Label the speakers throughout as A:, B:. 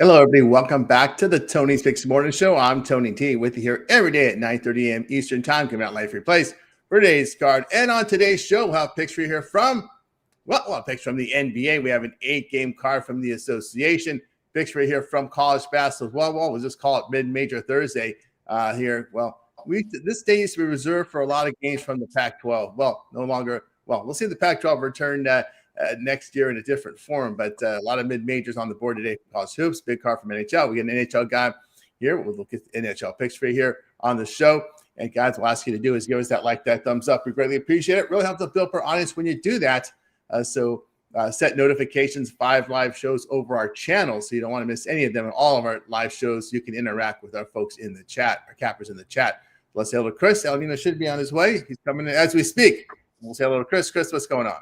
A: Hello, everybody. Welcome back to the Tony's Picks Morning Show. I'm Tony T with you here every day at 9:30 a.m. Eastern Time, coming out live for your place for today's card. And on today's show, we'll have picks for you here from, picks from the NBA. We have an 8-game card from the association. Picks for you here from college basketball. We'll just call it Mid-Major Thursday here. This day used to be reserved for a lot of games from the Pac-12. Well, no longer. Well, we'll see the Pac-12 return next year in a different form, but a lot of mid-majors on the board today for college hoops. Big card from NHL. We get an NHL guy here. We'll look at NHL picks for you here on the show. And guys, we'll ask you to do is give us that thumbs up. We greatly appreciate it. Really helps us build our audience when you do that. So set notifications, 5 live shows over our channel, so you don't want to miss any of them. And all of our live shows, you can interact with our folks in the chat, our cappers in the chat. Let's say hello to Chris. El Nino should be on his way. He's coming in as we speak. We'll say hello to Chris. Chris, what's going on?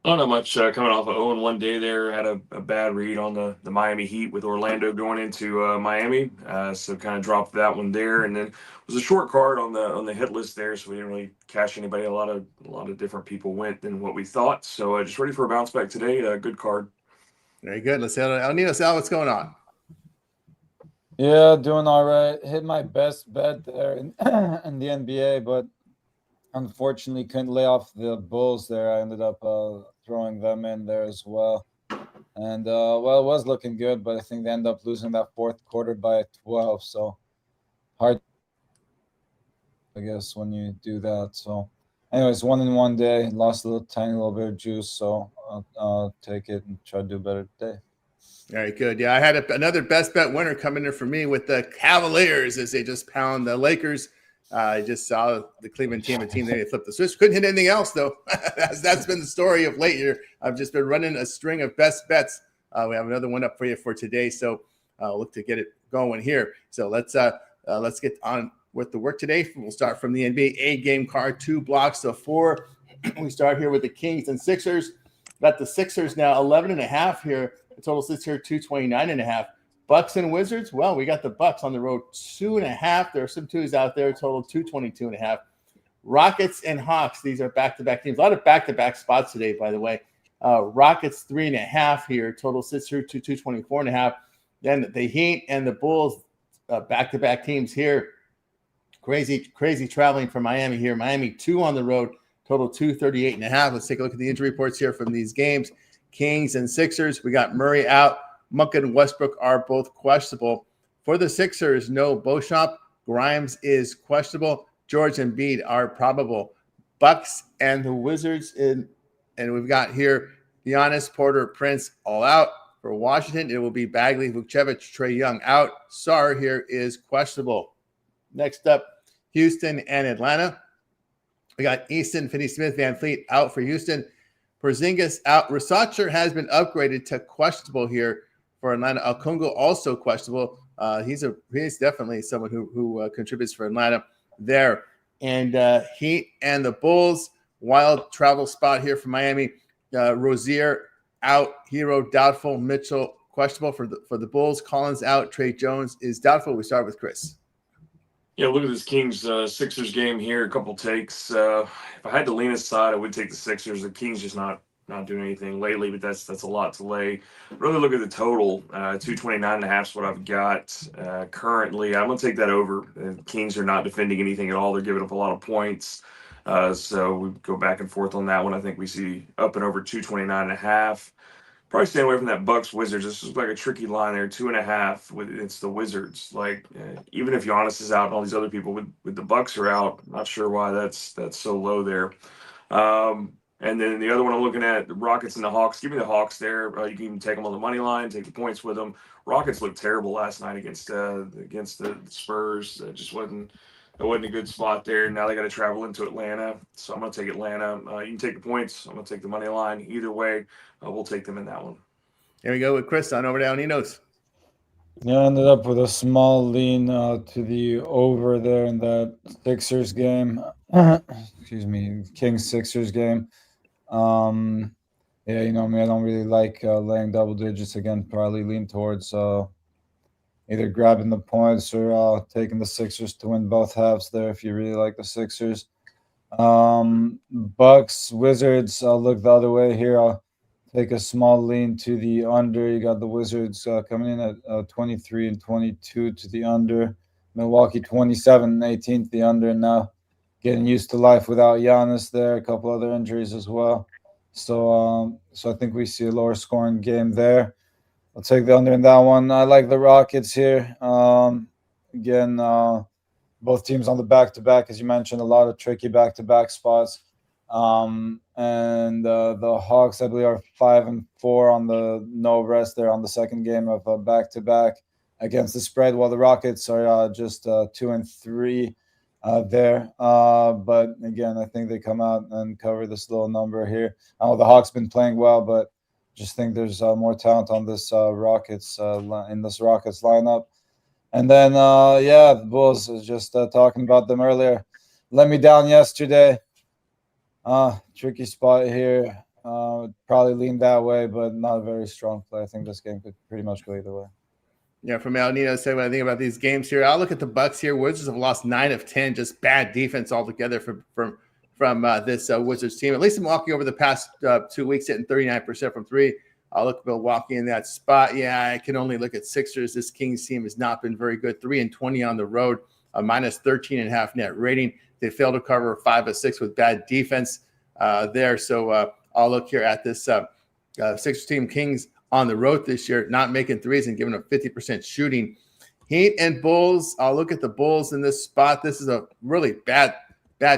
B: Oh, not much. Coming off of 0-1 day there, had a bad read on the Miami Heat with Orlando going into Miami, so kind of dropped that one there, and then it was a short card on the hit list there, so we didn't really cash anybody. A lot of different people went than what we thought, so just ready for a bounce back today. Good card.
A: Very good. Let's say El Nino. Sal, what's going on?
C: Yeah, doing all right. Hit my best bet there in the NBA, but unfortunately couldn't lay off the Bulls there. I ended up throwing them in there as well. And, it was looking good, but I think they ended up losing that fourth quarter by 12. So hard, I guess, when you do that. So anyways, 1 in 1 day, lost a tiny little bit of juice. So I'll take it and try to do better today.
A: Very good. Yeah, I had another best bet winner coming in for me with the Cavaliers as they just pound the Lakers. I just saw the Cleveland team, they flipped the switch. Couldn't hit anything else, though. That's been the story of late year. I've just been running a string of best bets. We have another one up for you for today, so look to get it going here. So let's get on with the work today. We'll start from the NBA 8-game card, 2 blocks of 4. We start here with the Kings and Sixers. Got the Sixers now 11.5 here. The total sits here 229.5. Bucks and Wizards. Well, we got the Bucks on the road 2.5. There are some 2s out there. Total 222.5. Rockets and Hawks. These are back-to-back teams. A lot of back-to-back spots today, by the way. Rockets 3.5 here. Total sits here to 224.5. Then the Heat and the Bulls, back-to-back teams here. Crazy traveling from Miami here. Miami 2 on the road. Total 238.5. Let's take a look at the injury reports here from these games. Kings and Sixers. We got Murray out. Monk and Westbrook are both questionable. For the Sixers, no Beauchamp. Grimes is questionable. George and Embiid are probable. Bucks and the Wizards, and we've got here Giannis, Porter, Prince all out. For Washington, it will be Bagley, Vukcevic, Trae Young out. Sarr here is questionable. Next up, Houston and Atlanta. We got Easton, Finney-Smith, Van Fleet out for Houston. Porzingis out. Rasacher has been upgraded to questionable here for Atlanta. Okongwu also questionable. He's definitely someone who contributes for Atlanta there. And Heat and the Bulls, wild travel spot here for Miami. Rozier out, Hero doubtful, Mitchell questionable for the Bulls. Collins out, Trey Jones is doubtful. We start with Chris.
B: Yeah, look at this Kings Sixers game here. A couple takes. If I had to lean aside, I would take the Sixers. The Kings just not doing anything lately, but that's a lot to lay. Really look at the total. 229.5 is what I've got currently. I'm going to take that over. The Kings are not defending anything at all. They're giving up a lot of points. So we go back and forth on that one. I think we see up and over 229.5. Probably staying away from that Bucks Wizards. This is like a tricky line there. 2.5 it's the Wizards. Like even if Giannis is out and all these other people with the Bucks are out, I'm not sure why that's so low there. And then the other one I'm looking at, the Rockets and the Hawks. Give me the Hawks there. You can even take them on the money line, take the points with them. Rockets looked terrible last night against the Spurs. Just wasn't a good spot there. Now they got to travel into Atlanta, so I'm going to take Atlanta. You can take the points. I'm going to take the money line. Either way, we'll take them in that one.
A: Here we go with Chris on over down. He knows.
C: Yeah, I ended up with a small lean to the over there in that Sixers game. Excuse me, Kings Sixers game. Yeah, you know me, I don't really like laying double digits again. Probably lean towards either grabbing the points or taking the Sixers to win both halves there if you really like the Sixers. Bucks, Wizards, I'll look the other way here. I'll take a small lean to the under. You got the Wizards coming in at 23 and 22 to the under. Milwaukee 27 and 18 to the under. Now getting used to life without Giannis there. A couple other injuries as well. So I think we see a lower scoring game there. I'll take the under in that one. I like the Rockets here. Again, both teams on the back-to-back, as you mentioned, a lot of tricky back-to-back spots. And the Hawks, I believe, are 5-4 on the no rest there on the second game of a back-to-back against the spread, while the Rockets are just 2-3 there. But again, I think they come out and cover this little number here. I know the Hawks been playing well, but just think there's more talent on this Rockets in this Rockets lineup. And then, the Bulls, was just talking about them earlier. Let me down yesterday. Tricky spot here. Probably lean that way, but not a very strong play. I think this game could pretty much go either way.
A: Yeah, from El Nino say what I think about these games here. I'll look at the Bucks here. Wizards have lost 9 of 10, just bad defense altogether from this Wizards team. At least Milwaukee over the past 2 weeks hitting 39% from three. I'll look at Milwaukee in that spot. Yeah, I can only look at Sixers. This Kings team has not been very good. 3-20 on the road, a minus 13.5 net rating. They failed to cover 5 of 6 with bad defense there. So I'll look here at this Sixers team. Kings on the road this year, not making threes and giving up 50% shooting. Heat and Bulls. I'll look at the Bulls in this spot. This is a really bad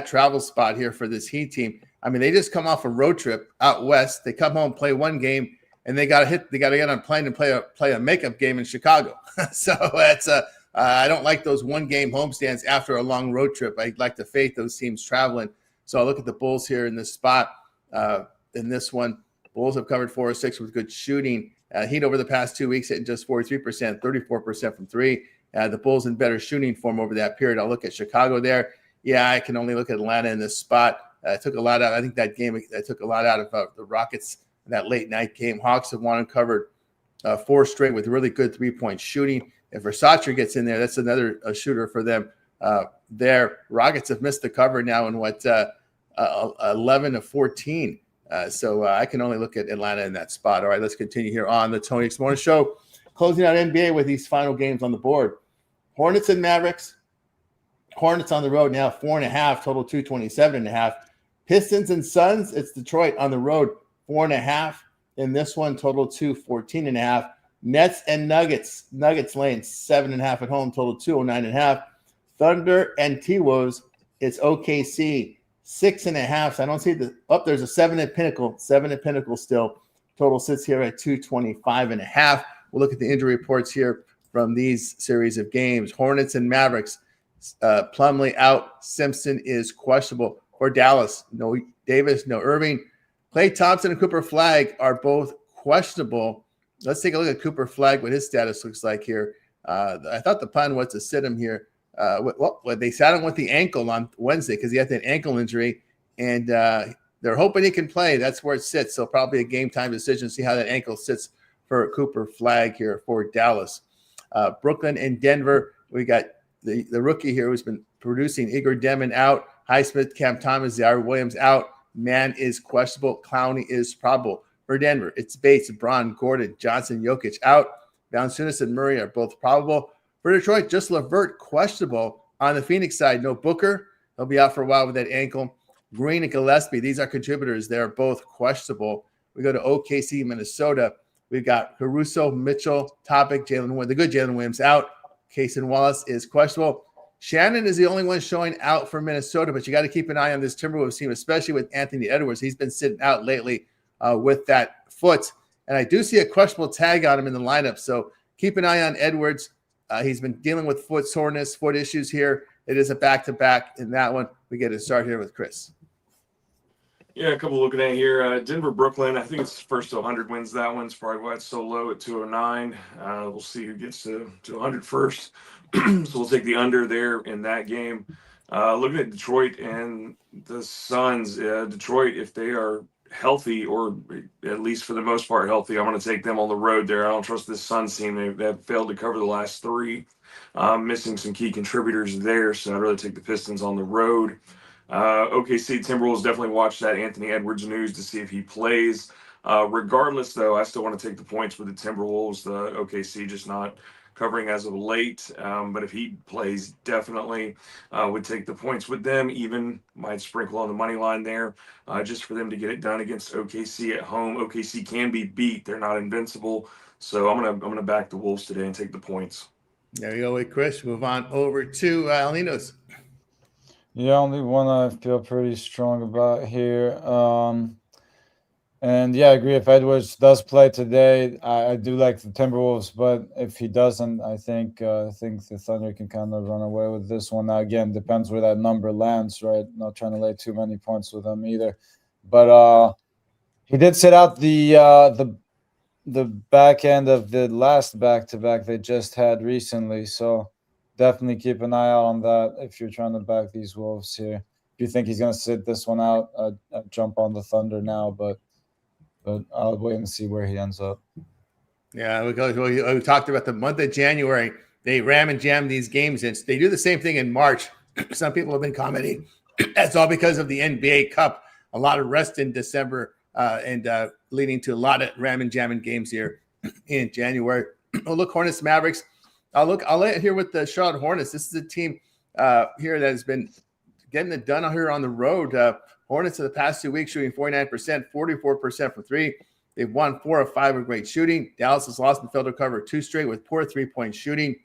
A: travel spot here for this Heat team. I mean, they just come off a road trip out west. They come home, play one game, and they got to get on a plane and play a makeup game in Chicago. So that's I don't like those one-game homestands after a long road trip. I like to fade those teams traveling. So I'll look at the Bulls here in this spot. In this one, Bulls have covered 4 or 6 with good shooting. Heat over the past 2 weeks hitting just 43%, 34% from three. The Bulls in better shooting form over that period. I'll look at Chicago there. Yeah, I can only look at Atlanta in this spot. Took a lot out. I think that game took a lot out of the Rockets in that late night game. Hawks have won and covered 4 straight with really good 3-point shooting. If Versace gets in there, that's another shooter for them there. Rockets have missed the cover now in 11 of 14. So I can only look at Atlanta in that spot. All right, let's continue here on the Tony X Morning Show. Closing out NBA with these final games on the board. Hornets and Mavericks. Hornets on the road now 4.5, total 227.5. Pistons and Suns, it's Detroit on the road 4.5. In this one, total 214.5. Nets and Nuggets. Nuggets laying 7.5 at home, total 209.5. Thunder and T-Wolves, it's OKC 6.5. So I don't see there's a 7 at Pinnacle. 7 at Pinnacle still. Total sits here at 225.5. We'll look at the injury reports here from these series of games. Hornets and Mavericks. Plumlee out. Simpson is questionable for Dallas. No Davis, no Irving. Klay Thompson and Cooper Flagg are both questionable. Let's take a look at Cooper Flagg, what his status looks like here. I thought the plan was to sit him here. They sat him with the ankle on Wednesday because he had that ankle injury, and they're hoping he can play. That's where it sits. So probably a game time decision. See how that ankle sits for Cooper Flagg here for Dallas. Brooklyn and Denver. We got the rookie here who's been producing. Igor Demon out. Highsmith, Cam Thomas, Zaire Williams out. Mann is questionable. Clowney is probable. For Denver, it's Bates, Braun, Gordon, Johnson, Jokic out. Valanciunas and Murray are both probable. For Detroit, just LeVert questionable. On the Phoenix side, no Booker. He'll be out for a while with that ankle. Green and Gillespie, these are contributors. They're both questionable. We go to OKC, Minnesota. We've got Caruso, Mitchell, Topic, the good Jalen Williams out. Case and Wallace is questionable. Shannon is the only one showing out for Minnesota, but you got to keep an eye on this Timberwolves team, especially with Anthony Edwards. He's been sitting out lately with that foot. And I do see a questionable tag on him in the lineup. So keep an eye on Edwards. He's been dealing with foot soreness, foot issues here. It is a back-to-back in that one. We get to start here with Chris.
B: Yeah, a couple looking at here. Denver, Brooklyn. I think it's first to 100 wins that one. It's probably why it's so low at 209. We'll see who gets to 100 first. So we'll take the under there in that game. Looking at Detroit and the Suns. Detroit, if they are healthy, or at least for the most part healthy, I'm going to take them on the road there. I don't trust this Suns team. They've failed to cover the last 3. Missing some key contributors there, so I'd rather take the Pistons on the road. OKC Timberwolves, definitely watch that Anthony Edwards news to see if he plays. Regardless, though, I still want to take the points with the Timberwolves. The OKC just not covering as of late. But if he plays, definitely would take the points with them. Even might sprinkle on the money line there, just for them to get it done against OKC at home. OKC can be beat; they're not invincible. So I'm gonna back the Wolves today and take the points.
A: There you go with Chris. Move on over to Alninos.
C: Yeah, only one I feel pretty strong about here. And yeah, I agree. If Edwards does play today, I do like the Timberwolves, but if he doesn't, I think the Thunder can kind of run away with this one. Now, again, depends where that number lands, right? Not trying to lay too many points with them either. But he did sit out the back end of the last back-to-back they just had recently, so definitely keep an eye out on that if you're trying to back these Wolves here. If you think he's going to sit this one out, I'd jump on the Thunder now, but I'll wait and see where he ends up.
A: Yeah, we talked about the month of January. They ram and jam these games in. They do the same thing in March. Some people have been commenting that's all because of the NBA Cup. A lot of rest in December and leading to a lot of ram and jamming games here in January. Oh, look, Hornets, Mavericks. I'll let it here with the Charlotte Hornets. This is a team here that has been getting it done here on the road. Hornets in the past 2 weeks shooting 49%, 44% from three. They've won 4 of 5 with great shooting. Dallas has lost and failed to cover 2 straight with poor 3-point shooting.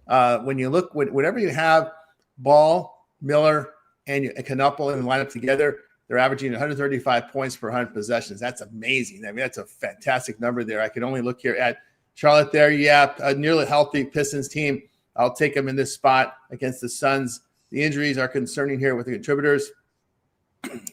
A: When you look, whenever you have Ball, Miller, and Knuppel in the lineup together, they're averaging 135 points per 100 possessions. That's amazing. I mean, that's a fantastic number there. I can only look here at Charlotte there. Yeah, a nearly healthy Pistons team. I'll take them in this spot against the Suns. The injuries are concerning here with the contributors.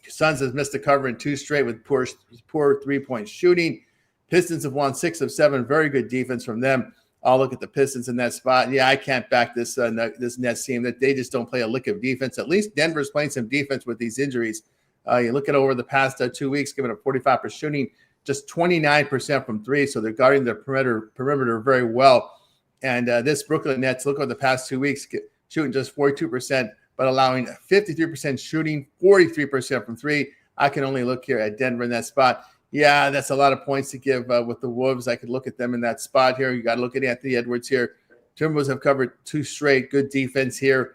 A: Suns has missed the cover in 2 straight with poor 3-point shooting. Pistons have won 6 of 7. Very good defense from them. I'll look at the Pistons in that spot. Yeah, I can't back this Nets team. That they just don't play a lick of defense. At least Denver's playing some defense with these injuries. You look at over the past 2 weeks, giving a 45% shooting, just 29% from 3. So they're guarding their perimeter very well. And this Brooklyn Nets, look over the past 2 weeks, shooting just 42%, but allowing 53% shooting, 43% from 3. I can only look here at Denver in that spot. Yeah, that's a lot of points to give with the Wolves. I could look at them in that spot here. You got to look at Anthony Edwards here. Timberwolves have covered 2 straight. Good defense here.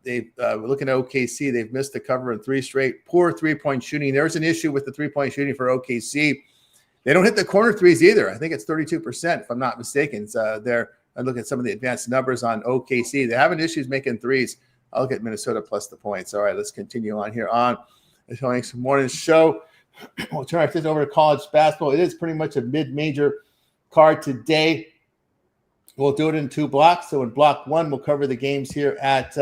A: They've looking at OKC. They've missed the cover in 3 straight. Poor 3-point shooting. There's an issue with the 3-point shooting for OKC. They don't hit the corner threes either. I think it's 32%, if I'm not mistaken. I look at some of the advanced numbers on OKC. They're having issues making threes. I'll look at Minnesota plus the points. All right, let's continue on here on the Showing Some Morning show. We'll turn our attention over to college basketball. It is pretty much a mid-major card today. We'll do it in 2 blocks. So in block 1, we'll cover the games here at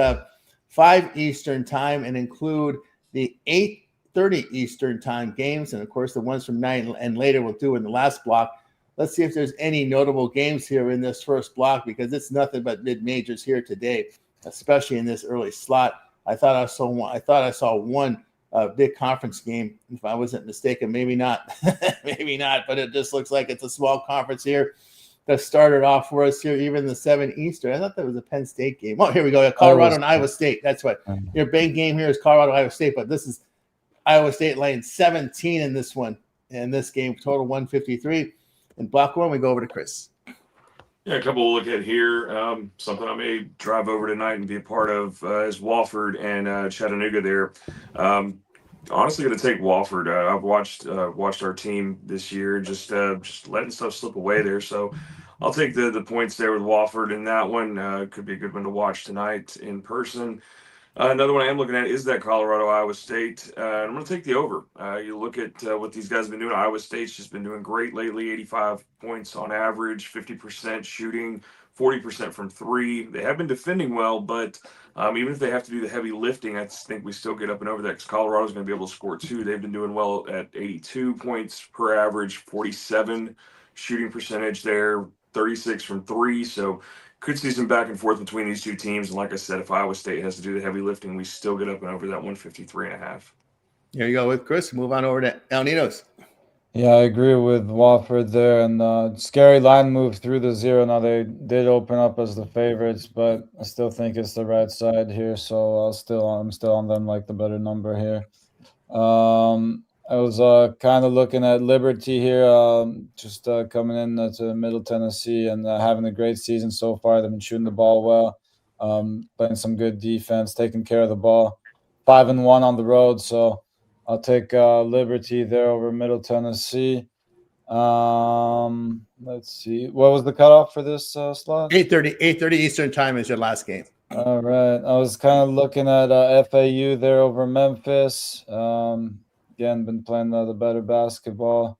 A: 5 Eastern time and include the 8:30 Eastern time games. And, of course, the ones from 9 and later we'll do in the last block. Let's see if there's any notable games here in this first block because it's nothing but mid-majors here today, especially in this early slot. I thought I saw one big conference game, if I wasn't mistaken. Maybe not. Maybe not, but it just looks like it's a small conference here that started off for us here, even the 7 Eastern. I thought that was a Penn State game. Oh, here we go. Colorado and Iowa State. That's what. Your big game here is Colorado, Iowa State, but this is Iowa State laying 17 in this one. In this game, total 153. In block 1, we go over to Chris.
B: Yeah, a couple to look at here. Something I may drive over tonight and be a part of is Wofford and Chattanooga there. Honestly, going to take Wofford. I've watched our team this year, just letting stuff slip away there. So I'll take the points there with Wofford in that one. Could be a good one to watch tonight in person. Another one I am looking at is that Colorado-Iowa State. I'm going to take the over. You look at what these guys have been doing. Iowa State's just been doing great lately, 85 points on average, 50% shooting, 40% from 3. They have been defending well, but even if they have to do the heavy lifting, I think we still get up and over that because Colorado's going to be able to score too. They've been doing well at 82 points per average, 47 shooting percentage there, 36 from 3. So could see some back and forth between these 2 teams. And like I said, if Iowa State has to do the heavy lifting, we still get up and over that 153.5.
A: There you go with Chris. Move on over to El Ninos.
C: Yeah, I agree with Wofford there. And scary line move through the 0. Now, they did open up as the favorites, but I still think it's the right side here. So I'm still on them like the better number here. I was kind of looking at Liberty here, just coming in to Middle Tennessee and having a great season so far. They've been shooting the ball well, playing some good defense, taking care of the ball. 5-1 on the road, so I'll take Liberty there over Middle Tennessee. Let's see. What was the cutoff for this slot?
A: 8:30 Eastern time is your last game.
C: All right. I was kind of looking at FAU there over Memphis. Again, been playing the better basketball.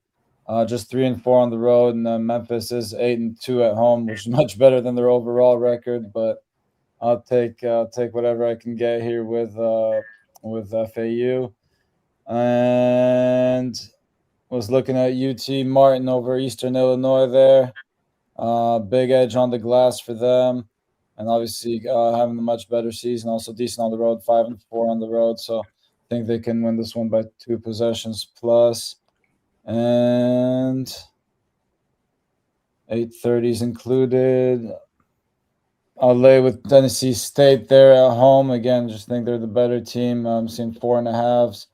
C: Just 3-4 on the road, and Memphis is 8-2 at home, which is much better than their overall record. But I'll take whatever I can get here with FAU. And was looking at UT Martin over Eastern Illinois there. Big edge on the glass for them. And obviously having a much better season, also decent on the road, 5-4 on the road. So I think they can win this one by 2 possessions plus. And 8:30s included. I'll lay with Tennessee State there at home. Again, just think they're the better team. I'm seeing 4.5s.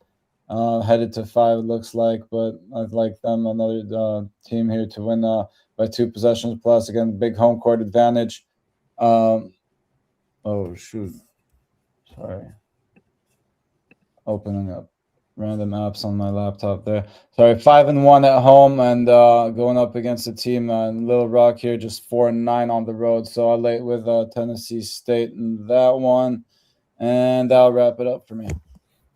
C: Headed to 5, it looks like, but I'd like them, another team here, to win by 2 possessions plus. Again, big home court advantage. Oh, shoot. Sorry. Opening up random apps on my laptop there. Sorry, 5-1 at home and going up against a team in Little Rock here, just 4-9 on the road. So I'll lay with Tennessee State in that one, and I'll wrap it up for me.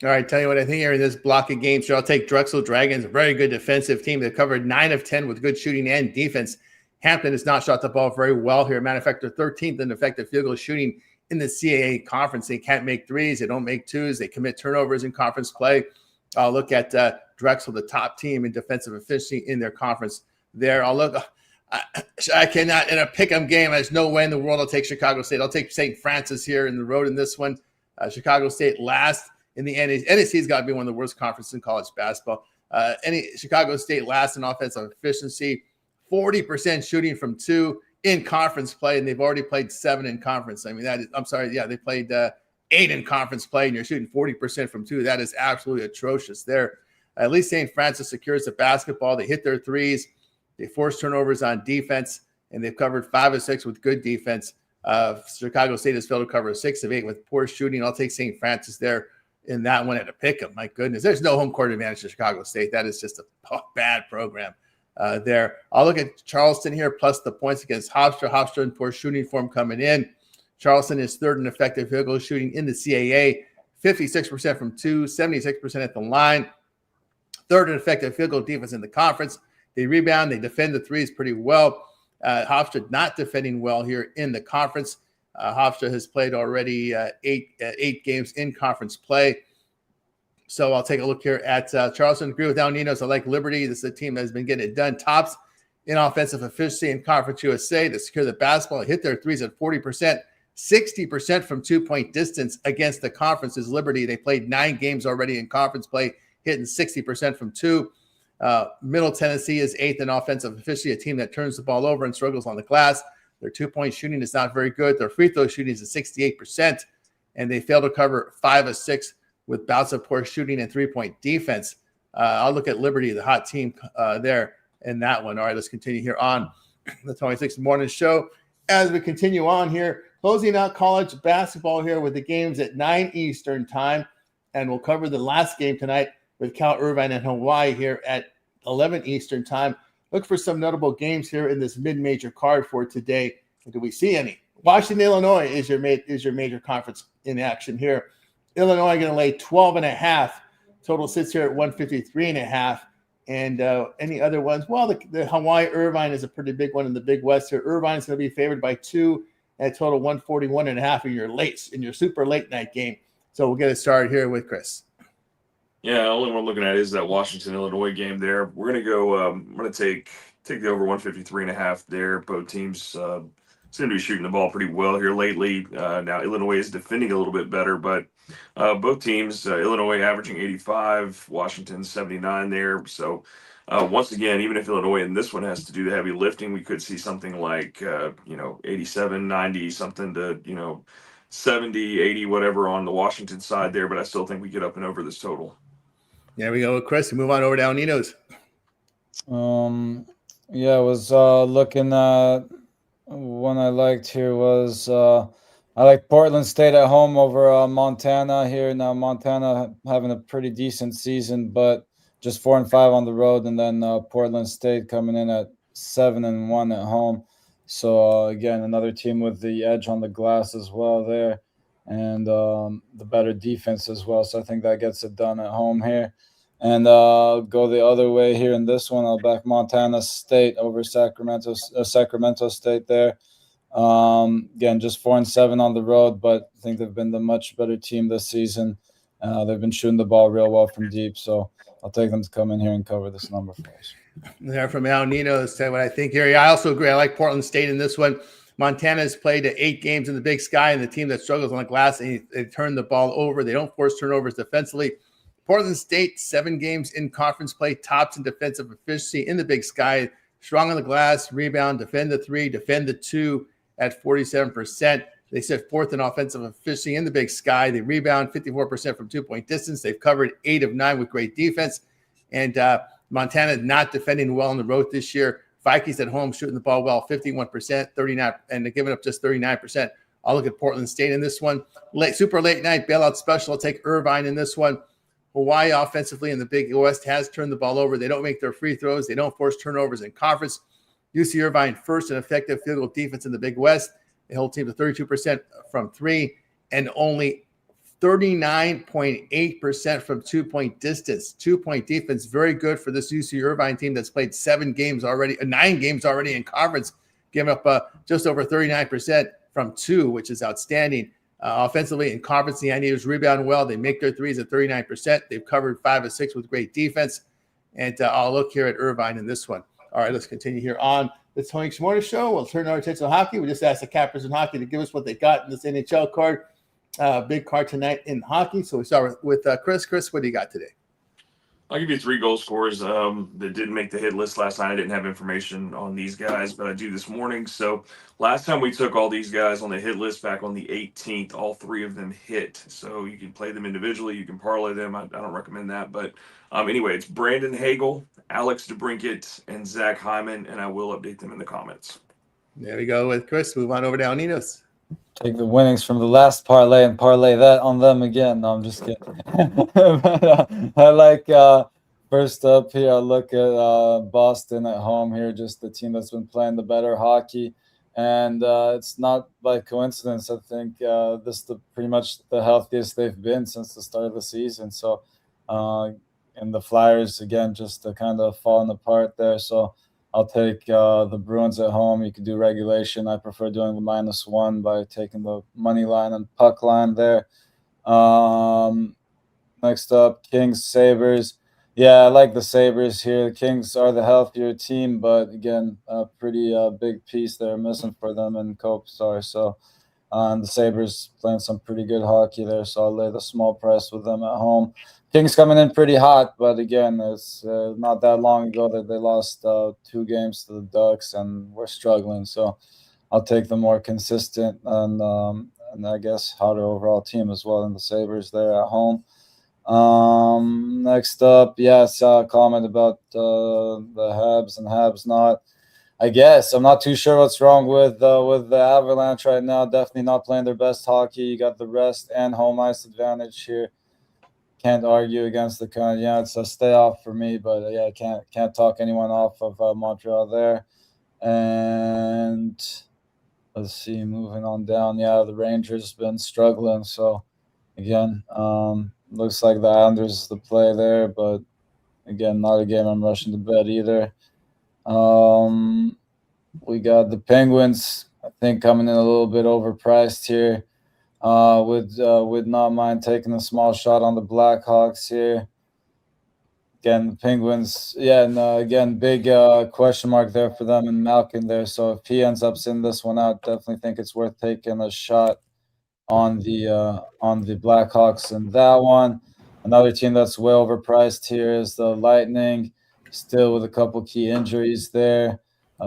A: All right, tell you what I think here in this block of games. So I'll take Drexel Dragons, a very good defensive team that covered 9 of 10 with good shooting and defense. Hampton has not shot the ball very well here. Matter of fact, they're 13th in effective field goal shooting in the CAA conference. They can't make threes. They don't make twos. They commit turnovers in conference play. I'll look at Drexel, the top team in defensive efficiency in their conference there. I'll look. I cannot, in a pick-em game, there's no way in the world I'll take Chicago State. I'll take St. Francis here in the road in this one. Chicago State last in the NEC's got to be one of the worst conferences in college basketball. Chicago State last in offensive efficiency, 40% shooting from 2 in conference play, and they've already played 7 in conference. I mean, they played 8 in conference play, and you're shooting 40% from 2. That is absolutely atrocious there. At least St. Francis secures the basketball. They hit their threes. They force turnovers on defense, and they've covered 5 of 6 with good defense. Chicago State has failed to cover 6 of 8 with poor shooting. I'll take St. Francis there in that one at a pick 'em. My goodness, there's no home court advantage to Chicago State. That is just a bad program there. I'll look at Charleston here plus the points against Hofstra. Hofstra in poor shooting form coming in. Charleston is 3rd in effective field goal shooting in the CAA, 56% from 2, 76% at the line. 3rd in effective field goal defense in the conference. They rebound, they defend the threes pretty well. Hofstra not defending well here in the conference. Hofstra has played already 8 games in conference play. So I'll take a look here at Charleston. Agree with Al Ninos. I like Liberty. This is a team that has been getting it done. Tops in offensive efficiency in Conference USA to secure the basketball. Hit their threes at 40%, 60% from 2-point distance against the conference is Liberty. They played 9 games already in conference play, hitting 60% from 2. Middle Tennessee is 8th in offensive efficiency, a team that turns the ball over and struggles on the glass. Their 2-point shooting is not very good. Their free throw shooting is at 68%, and they fail to cover 5 of 6 with bouts of poor shooting and 3-point defense. I'll look at Liberty, the hot team there in that one. All right, let's continue here on the 26th morning show. As we continue on here, closing out college basketball here with the games at 9 Eastern time, and we'll cover the last game tonight with Cal Irvine and Hawaii here at 11 Eastern time. Look for some notable games here in this mid-major card for today. Do we see any? Washington, Illinois is your major conference in action here. Illinois going to lay 12.5. Total sits here at 153.5. And any other ones? Well, the Hawaii Irvine is a pretty big one in the Big West here. Irvine is going to be favored by 2 at total 141.5 in your super late night game. So we'll get it started here with Chris.
B: Yeah, the only one I'm looking at is that Washington Illinois game there. We're gonna go. I'm gonna take the over 153.5 there. Both teams seem to be shooting the ball pretty well here lately. Now Illinois is defending a little bit better, but both teams, Illinois averaging 85, Washington 79 there. So once again, even if Illinois in this one has to do the heavy lifting, we could see something like 87, 90, something to 70, 80, whatever on the Washington side there. But I still think we get up and over this total.
A: There we go, Chris. We move on over to El Ninos.
C: Yeah, I was looking at one I liked here was I like Portland State at home over Montana here. Now Montana having a pretty decent season, but just 4-5 on the road, and then Portland State coming in at 7-1 at home. So again, another team with the edge on the glass as well there, and the better defense as well. So I think that gets it done at home here. And go the other way here in this one. I'll back Montana State over Sacramento State there. Again, just 4-7 on the road, but I think they've been the much better team this season. They've been shooting the ball real well from deep, so I'll take them to come in here and cover this number for us.
A: There from El Nino said what I think here. Yeah, I also agree. I like Portland State in this one. Montana has played 8 games in the Big Sky, and the team that struggles on the glass, and they turn the ball over. They don't force turnovers defensively. Portland State, 7 games in conference play, tops in defensive efficiency in the Big Sky, strong on the glass, rebound, defend the 3, defend the 2 at 47%. They sit 4th in offensive efficiency in the Big Sky. They rebound 54% from 2-point distance. They've covered 8 of 9 with great defense. And Montana not defending well on the road this year. Vikings at home shooting the ball well, 51%, 39, and they're giving up just 39%. I'll look at Portland State in this one. Super late night bailout special. I'll take Irvine in this one. Hawaii offensively in the Big West has turned the ball over. They don't make their free throws. They don't force turnovers in conference. UC Irvine first in effective field goal defense in the Big West. They hold teams to 32% from 3 and only 39.8% from 2-point distance. 2-point defense, very good for this UC Irvine team that's played 9 games already in conference, giving up just over 39% from 2, which is outstanding. Offensively in conference, the Anteaters rebound well. They make their threes at 39%. They've covered 5 of 6 with great defense. And I'll look here at Irvine in this one. All right, let's continue here on the Tony Shimura Show. We'll turn our attention to hockey. We just asked the cappers in hockey to give us what they got in this NHL card. Big card tonight in hockey. So we start with Chris. Chris, what do you got today?
B: I'll give you 3 goal scorers that didn't make the hit list last night. I didn't have information on these guys, but I do this morning. So last time we took all these guys on the hit list back on the 18th, all 3 of them hit. So you can play them individually. You can parlay them. I don't recommend that. But anyway, it's Brandon Hagel, Alex DeBrincat, and Zach Hyman, and I will update them in the comments.
A: There we go with Chris. Move on over to El Ninos.
C: Take the winnings from the last parlay and parlay that on them again. No, I'm just kidding. But, I like first up here, I look at Boston at home here, just the team that's been playing the better hockey. And it's not by coincidence. I think this is pretty much the healthiest they've been since the start of the season. So, and the Flyers, again, just kind of falling apart there. So I'll take the Bruins at home. You can do regulation. I prefer doing the -1 by taking the money line and puck line there. Next up, Kings, Sabres. Yeah, I like the Sabres here. The Kings are the healthier team, but again, a pretty big piece they're missing for them in Kopitar. So the Sabres playing some pretty good hockey there, so I'll lay the small price with them at home. Kings coming in pretty hot, but again, it's not that long ago that they lost 2 games to the Ducks, and we're struggling. So I'll take the more consistent and I guess hotter overall team as well in the Sabres there at home. Next up, I saw a comment about the Habs and Habs not. I guess I'm not too sure what's wrong with the Avalanche right now. Definitely not playing their best hockey. You got the rest and home ice advantage here. Can't argue against the Canadiens. It's a stay off for me, but I can't talk anyone off of Montreal there. And let's see, moving on down. The Rangers been struggling. So again, looks like the Islanders is the play there, but again, not a game I'm rushing to bet either. We got the Penguins, I think, coming in a little bit overpriced here. Would not mind taking a small shot on the Blackhawks here. Again, the Penguins, again, big question mark there for them and Malkin there. So if he ends up sitting this one out, definitely think it's worth taking a shot on the Blackhawks in that one. Another team that's way overpriced here is the Lightning, still with a couple key injuries there.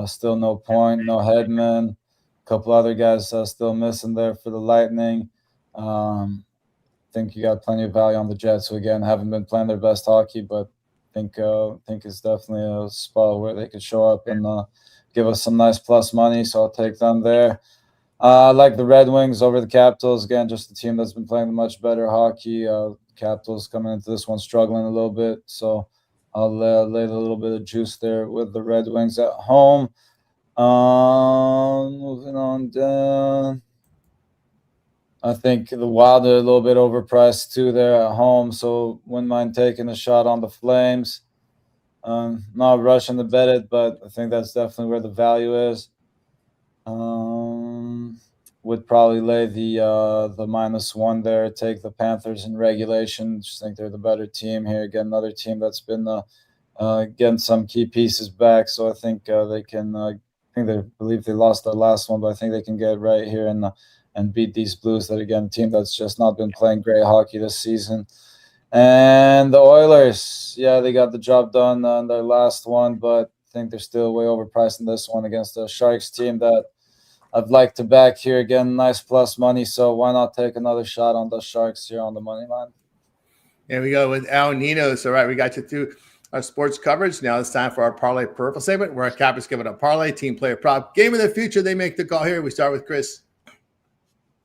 C: Still no Point, no Hedman. A couple other guys still missing there for the Lightning. I think you got plenty of value on the Jets, who again haven't been playing their best hockey, but think it's definitely a spot where they could show up and give us some nice plus money. So I'll take them there. I like the Red Wings over the Capitals. Again, just a team that's been playing much better hockey. Capitals coming into this one struggling a little bit. So I'll lay a little bit of juice there with the Red Wings at home. Moving on down. I think the Wild are a little bit overpriced too there at home. So wouldn't mind taking a shot on the Flames. Not rushing to bet it, but I think that's definitely where the value is. Would probably lay the -1 there. Take the Panthers in regulation. Just think they're the better team here. Again, another team that's been getting some key pieces back. So I think they can. I believe they lost the last one, but I think they can get right here and beat these Blues. That again, a team that's just not been playing great hockey this season. And the Oilers, yeah, they got the job done on their last one, but I think they're still way overpriced in this one against the Sharks team that I'd like to back here. Again, nice plus money, so why not take another shot on the Sharks here on the money line?
A: There we go with Al Ninos. All right, we got you through our sports coverage. Now it's time for our Parlay Purple segment, where our cappers give it a parlay, team player prop, game of the future. They make the call here. We start with Chris.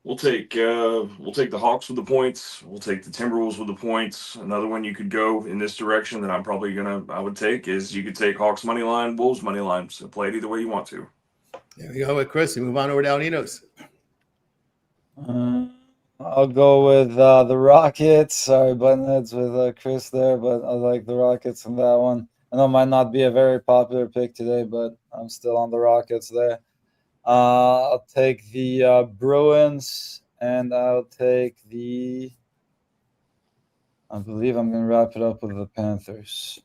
B: We'll take the Hawks with the points. We'll take the Timberwolves with the points. Another one you could go in this direction that I would take is you could take Hawks money line, Wolves money line. So play it either way you want to.
A: There we go with Chris. We move on over to Al Ninos.
C: I'll go with the Rockets. Sorry, buttonheads with Chris there, but I like the Rockets in that one. I know it might not be a very popular pick today, but I'm still on the Rockets there. I'll take the Bruins, and I'll take I believe I'm going to wrap it up with the Panthers.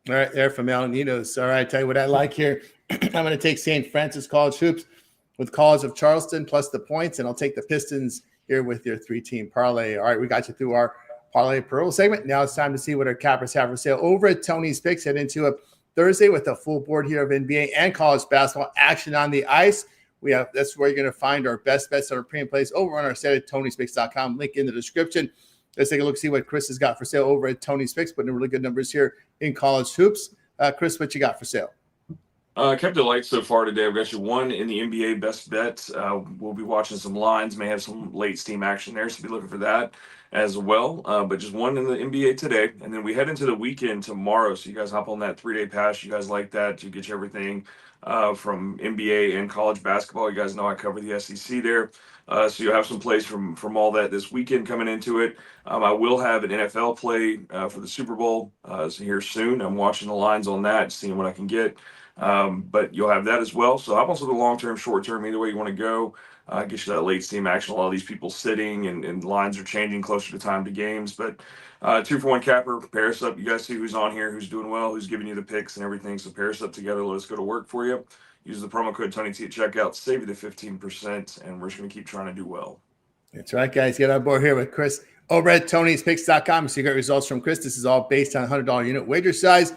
A: All right, there from Al Ninos. All right, tell you what I like here. I'm going to take St. Francis College Hoops with College of Charleston plus the points, and I'll take the Pistons here with your 3-team parlay. All right, we got you through our Parlay Pearl segment. Now it's time to see what our cappers have for sale over at Tony's Picks. Head into a Thursday with a full board here of NBA and college basketball action on the ice. That's where you're going to find our best bets on our premium plays over on our site at Tony'sPicks.com. Link in the description. Let's take a look, see what Chris has got for sale over at Tony's Picks. Putting in really good numbers here in college hoops. Chris, what you got for sale?
B: Kept it light so far today. I've got you one in the NBA best bet. We'll be watching some lines, may have some late steam action there, so be looking for that as well. But just one in the NBA today, and then we head into the weekend tomorrow. So you guys hop on that 3-day pass. You guys like that? You get you everything from NBA and college basketball. You guys know I cover the SEC there. So you'll have some plays from all that this weekend coming into it. I will have an NFL play for the Super Bowl so here soon. I'm watching the lines on that, seeing what I can get. But you'll have that as well. So I'm also the long-term, short-term, either way you want to go. Get you that late steam action. A lot of these people sitting and lines are changing closer to time to games. But 2-for-1 capper, pair us up. You guys see who's on here, who's doing well, who's giving you the picks and everything. So pair us up together. Let us go to work for you. Use the promo code TonyT at checkout, save you the 15%, and we're just going to keep trying to do well.
A: That's right, guys. Get on board here with Chris over at Tony'sPicks.com. So you get results from Chris. This is all based on $100 unit wager size.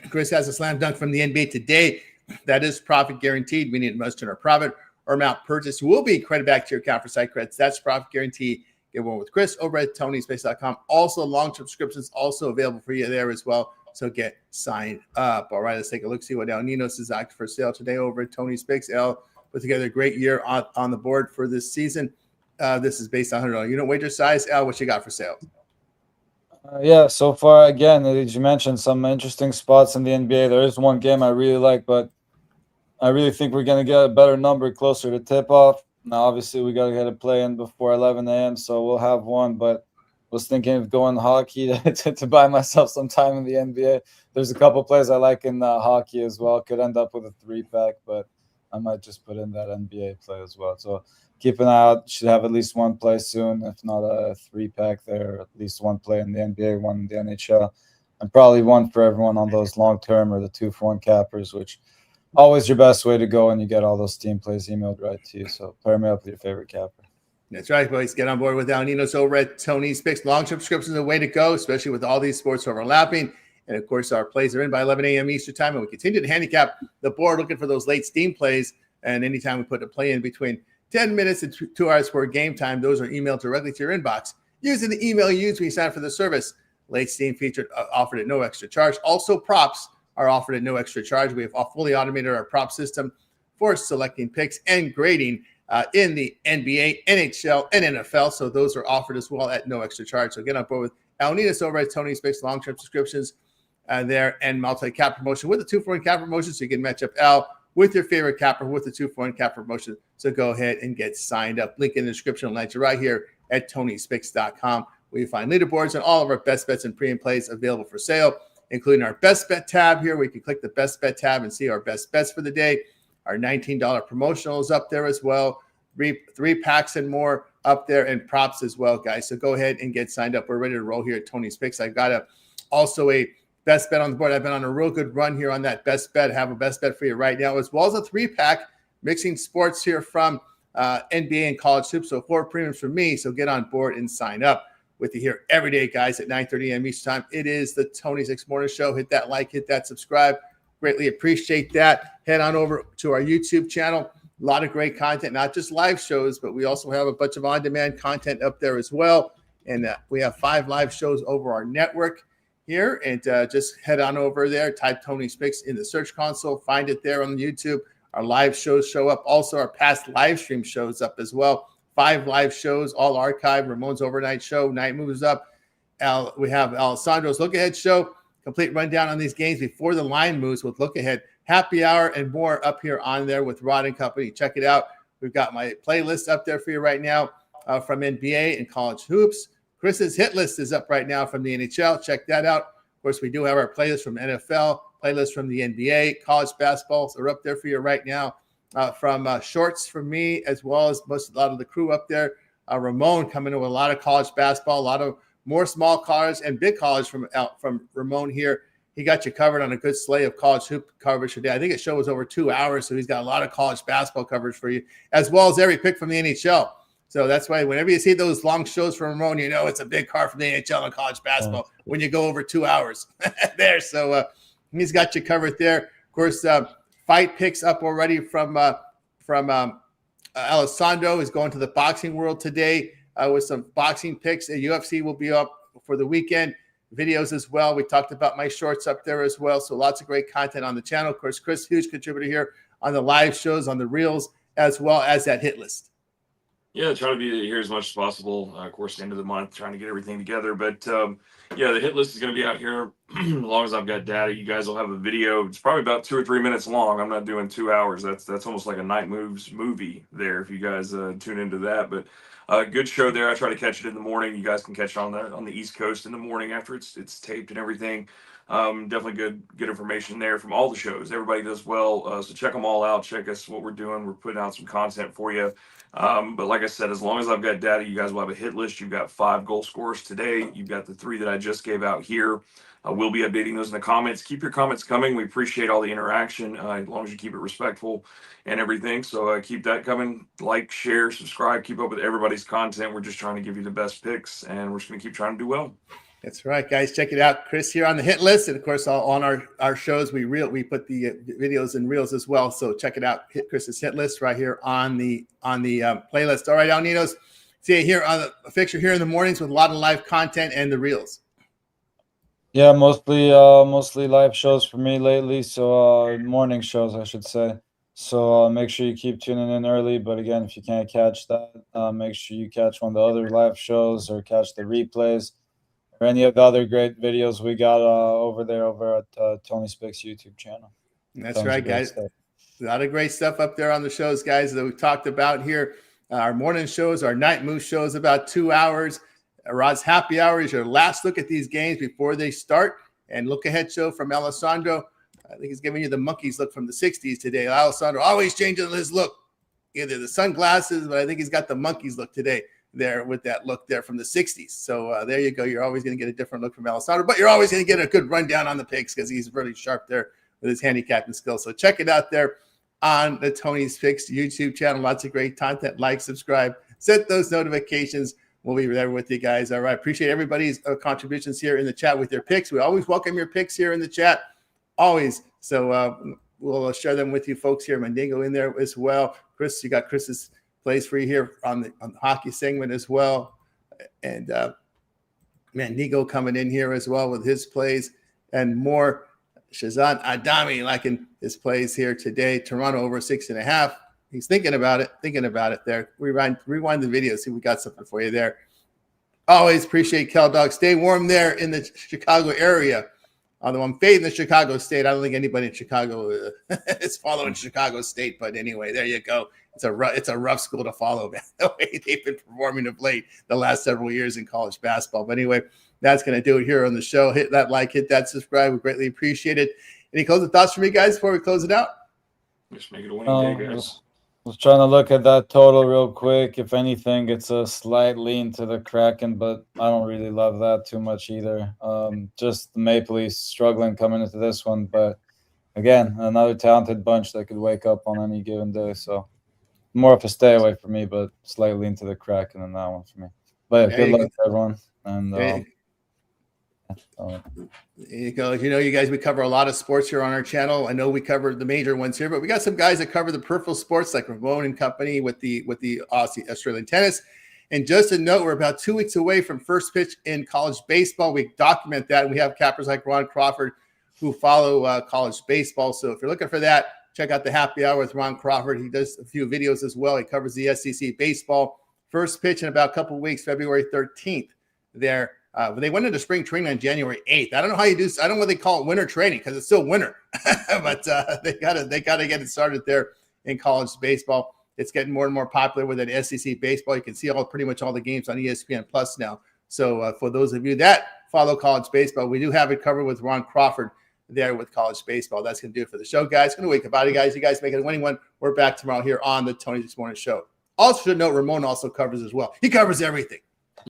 A: Chris has a slam dunk from the NBA today. That is profit guaranteed, meaning it must turn a profit or amount purchased will be credited back to your account for site credits. That's profit guaranteed. Get one with Chris over at Tony'sPicks.com. Also, long-term subscriptions also available for you there as well. So get signed up. All right, let's take a look, see what El Ninos is active for sale today over at Tony's Picks. El put together a great year on the board for this season. This is based on $100 unit wager size. El, what you got for sale?
C: Yeah, so far, again, as you mentioned, some interesting spots in the NBA. There is one game I really like, but I really think we're going to get a better number closer to tip-off. Now, obviously, we got to get a play in before 11 a.m., so we'll have one, but was thinking of going hockey to buy myself some time in the NBA. There's a couple plays I like in hockey as well. Could end up with a 3-pack, but I might just put in that NBA play as well. So keep an eye out. Should have at least one play soon, if not a 3-pack there. At least one play in the NBA, one in the NHL, and probably one for everyone on those long-term or the 2-for-1 cappers, which always your best way to go, and you get all those team plays emailed right to you. So pair me up with your favorite capper.
A: That's right, boys. Get on board with Al Ninos over at Tony's Picks. Long subscriptions are the way to go, especially with all these sports overlapping. And, of course, our plays are in by 11 a.m. Eastern time, and we continue to handicap the board looking for those late steam plays. And anytime we put a play in between 10 minutes and 2 hours for game time. Those are emailed directly to your inbox using the email you use when you sign up for the service. Late steam featured offered at no extra charge. Also, props are offered at no extra charge. We have fully automated our prop system for selecting picks and grading in the NBA, NHL, and NFL. So those are offered as well at no extra charge. So get on board with Alnitas over at Tony's Picks long-term subscriptions there and multi-cap promotion with the 2-for-1 cap promotion. So you can match up Al with your favorite capper with the 2-for-1 cap promotion. So go ahead and get signed up. Link in the description. Link right here at Tony'sPicks.com. where you find leaderboards and all of our best bets and pre and plays available for sale, including our best bet tab here, where you can click the best bet tab and see our best bets for the day. Our $19 promotional is up there as well. Three packs and more up there, and props as well, guys. So go ahead and get signed up. We're ready to roll here at Tony's Picks. I've got also a best bet on the board. I've been on a real good run here on that best bet. I have a best bet for you right now, as well as a 3-pack mixing sports here from NBA and college hoops. So 4 premiums for me. So get on board and sign up. With you here every day, guys, at 9:30 a.m. Eastern time. It is the Tony's Picks Morning Show. Hit that like, hit that subscribe. Greatly appreciate that. Head on over to our YouTube channel. A lot of great content, not just live shows, but we also have a bunch of on-demand content up there as well. And we have 5 live shows over our network here. And just head on over there, type Tony's Picks in the search console, find it there on YouTube. Our live shows show up. Also, our past live stream shows up as well. 5 live shows, all archived. Ramon's Overnight Show, Night Moves Up. We have Alessandro's Look Ahead Show. Complete rundown on these games before the line moves with Look Ahead. Happy Hour and more up here on there with Rod and Company. Check it out. We've got my playlist up there for you right now from NBA and college hoops. Chris's hit list is up right now from the NHL. Check that out. Of course, we do have our playlist from NFL, playlist from the NBA, college basketballs are up there for you right now. From shorts from me, as well as a lot of the crew up there. Ramon coming in with a lot of college basketball, a lot of more small college and big college from Ramon here. He got you covered on a good slate of college hoop coverage today. I think it show was over 2 hours, so he's got a lot of college basketball coverage for you, as well as every pick from the NHL. So that's why whenever you see those long shows from Ramon, you know it's a big card from the NHL and college basketball when you go over 2 hours there. So he's got you covered there. Of course, fight picks up already from Alessandro is going to the boxing world today with some boxing picks. The UFC will be up for the weekend. Videos as well. We talked about my shorts up there as well. So lots of great content on the channel. Of course, Chris, huge contributor here on the live shows, on the reels, as well as that hit list.
B: Yeah, try to be here as much as possible. Of course, the end of the month, trying to get everything together. But yeah, the hit list is going to be out here as long as I've got data. You guys will have a video. It's probably about 2 or 3 minutes long. I'm not doing 2 hours. That's almost like a Night Moves movie there if you guys tune into that. But good show there. I try to catch it in the morning. You guys can catch it on the East Coast in the morning after it's taped and everything. Definitely good information there from all the shows. Everybody does well. So check them all out. Check us what we're doing. We're putting out some content for you. But like I said, as long as I've got data, you guys will have a hit list. You've got 5 goal scorers today. You've got the 3 that I just gave out here. We'll be updating those in the comments. Keep your comments coming. We appreciate all the interaction as long as you keep it respectful and everything. So keep that coming. Like, share, subscribe. Keep up with everybody's content. We're just trying to give you the best picks, and we're just going to keep trying to do well.
A: That's right, guys. Check it out. Chris here on the hit list. And, of course, on our shows, we put the videos and reels as well. So check it out. Hit Chris's hit list right here on the playlist. All right, Alnitos. See you here on the fixture here in the mornings with a lot of live content and the reels.
C: Yeah, mostly live shows for me lately. So morning shows, I should say. So make sure you keep tuning in early. But again, if you can't catch that, make sure you catch one of the other live shows or catch the replays or any of the other great videos we got over at Tony's Picks YouTube channel.
A: That's right, guys. A lot of great stuff up there on the shows, guys, that we talked about here. Our morning shows, our night move shows, about 2 hours. Rod's Happy Hour is your last look at these games before they start. And Look Ahead show from Alessandro. I think he's giving you the monkeys look from the 60s today. Alessandro always changing his look. Either the sunglasses, but I think he's got the monkeys look today there with that look there from the 60s. So there you go. You're always going to get a different look from Alessandro, but you're always going to get a good rundown on the picks because he's really sharp there with his handicapping skills. So check it out there on the Tony's Picks YouTube channel. Lots of great content. Like, subscribe, set those notifications. We'll be there with you guys. All right. Appreciate everybody's contributions here in the chat with their picks. We always welcome your picks here in the chat. Always. So we'll share them with you folks here. Mandingo in there as well. Chris, you got Chris's plays for you here on the hockey segment as well. And man, Nigo coming in here as well with his plays and more. Shazan Adami liking his plays here today. Toronto over 6.5. He's thinking about it there. Rewind the video, see if we got something for you there. Always appreciate Kel Dog. Stay warm there in the Chicago area. Although I'm fading the Chicago State, I don't think anybody in Chicago is following Chicago State. But anyway, there you go. It's a rough school to follow, man. The way they've been performing of late the last several years in college basketball. But anyway, that's going to do it here on the show. Hit that like, hit that subscribe. We greatly appreciate it. Any closing thoughts for me, guys, before we close it out?
B: Just make it a winning day, guys.
C: Was trying to look at that total real quick. If anything, it's a slight lean to the Kraken, but I don't really love that too much either. Just the Maple Leafs struggling coming into this one, but again, another talented bunch that could wake up on any given day. So more of a stay away for me, but slight lean to the Kraken in that one for me. But yeah, good luck to everyone. And
A: there you go. You know, you guys, we cover a lot of sports here on our channel. I know we covered the major ones here, but we got some guys that cover the peripheral sports like Ramon and company with the Aussie Australian tennis. And just a note, we're about 2 weeks away from first pitch in college baseball. We document that. And we have cappers like Ron Crawford who follow college baseball. So if you're looking for that, check out the Happy Hour with Ron Crawford. He does a few videos as well. He covers the SEC baseball. First pitch in about a couple of weeks, February 13th there. They went into spring training on January 8th. I don't know how you do. I don't know what they call it winter training because it's still winter, but they gotta get it started there in college baseball. It's getting more and more popular with that SEC baseball. You can see pretty much all the games on ESPN Plus now. So for those of you that follow college baseball, we do have it covered with Ron Crawford there with college baseball. That's gonna do it for the show, guys. Gonna wake up out of you guys. You guys make it a winning one. We're back tomorrow here on the Tony This Morning Show. Also should note Ramon also covers as well. He covers everything.